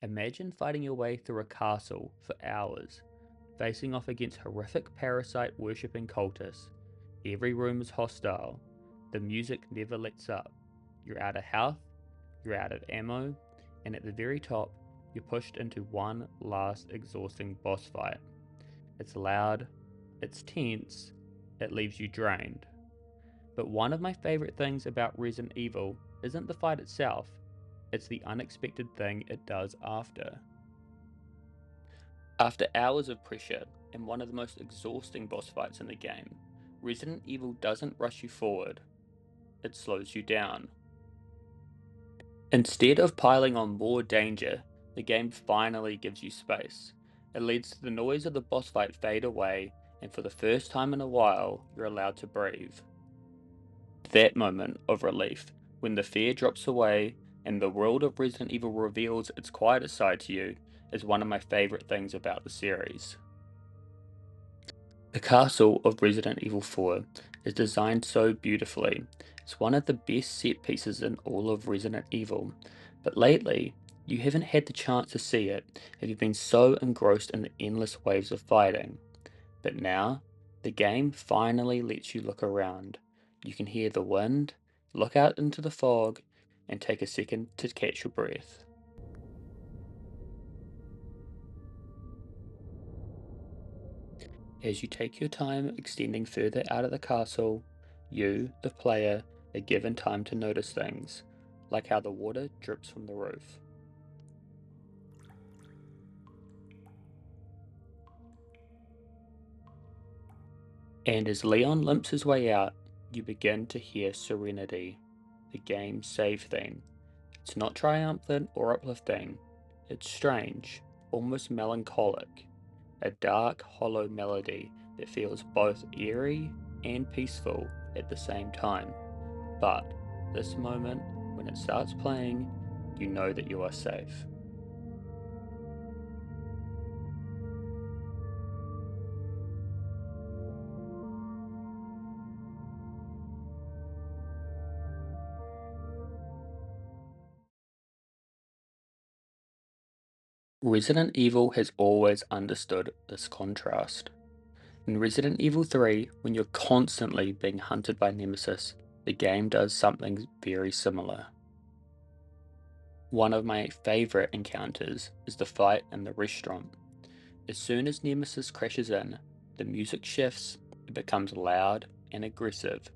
Imagine fighting your way through a castle for hours, facing off against horrific parasite worshipping cultists. Every room is hostile, the music never lets up. You're out of health, you're out of ammo, and at the very top, you're pushed into one last exhausting boss fight. It's loud, it's tense, it leaves you drained. But one of my favourite things about Resident Evil isn't the fight itself, it's the unexpected thing it does after. After hours of pressure and one of the most exhausting boss fights in the game, Resident Evil doesn't rush you forward, it slows you down. Instead of piling on more danger, the game finally gives you space. It lets the noise of the boss fight fade away, and for the first time in a while, you're allowed to breathe. That moment of relief, when the fear drops away and the world of Resident Evil reveals its quieter side to you, is one of my favourite things about the series. The castle of Resident Evil 4 is designed so beautifully. It's one of the best set pieces in all of Resident Evil, but lately, you haven't had the chance to see it as you've been so engrossed in the endless waves of fighting. But now, the game finally lets you look around. You can hear the wind, look out into the fog, and take a second to catch your breath. As you take your time extending further out of the castle, you, the player, are given time to notice things, like how the water drips from the roof. And as Leon limps his way out, you begin to hear Serenity, the game's save theme. It's not triumphant or uplifting, it's strange, almost melancholic, a dark, hollow melody that feels both eerie and peaceful at the same time. But this moment, when it starts playing, you know that you are safe. Resident Evil has always understood this contrast. In Resident Evil 3, when you're constantly being hunted by Nemesis, the game does something very similar. One of my favourite encounters is the fight in the restaurant. As soon as Nemesis crashes in, the music shifts, it becomes loud and aggressive.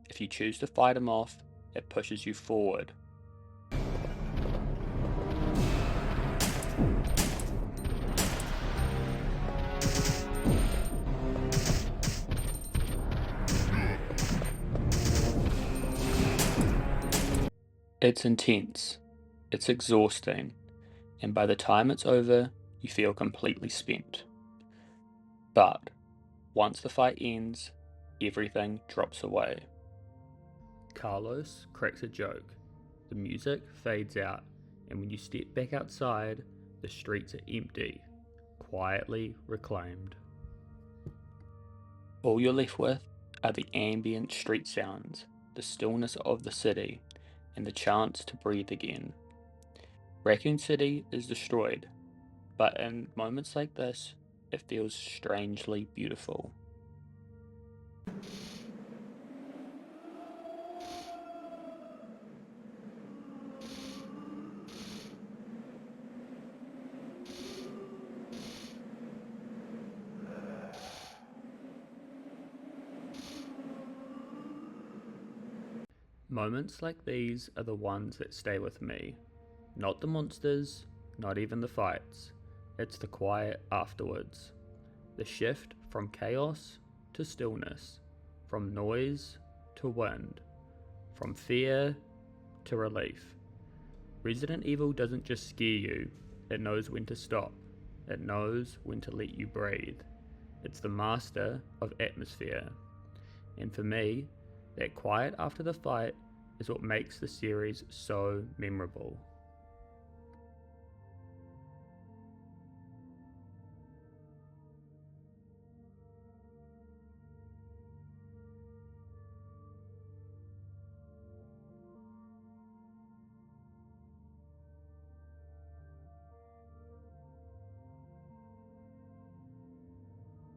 If you choose to fight him off, it pushes you forward. It's intense, it's exhausting, and by the time it's over, you feel completely spent. But once the fight ends, everything drops away. Carlos cracks a joke. The music fades out, and when you step back outside, the streets are empty, quietly reclaimed. All you're left with are the ambient street sounds, the stillness of the city, and the chance to breathe again. Raccoon City is destroyed, but in moments like this, it feels strangely beautiful. Moments like these are the ones that stay with me. Not the monsters, not even the fights. It's the quiet afterwards. The shift from chaos to stillness, from noise to wind, from fear to relief. Resident Evil doesn't just scare you, it knows when to stop. It knows when to let you breathe. It's the master of atmosphere. And for me, that quiet after the fight is what makes the series so memorable.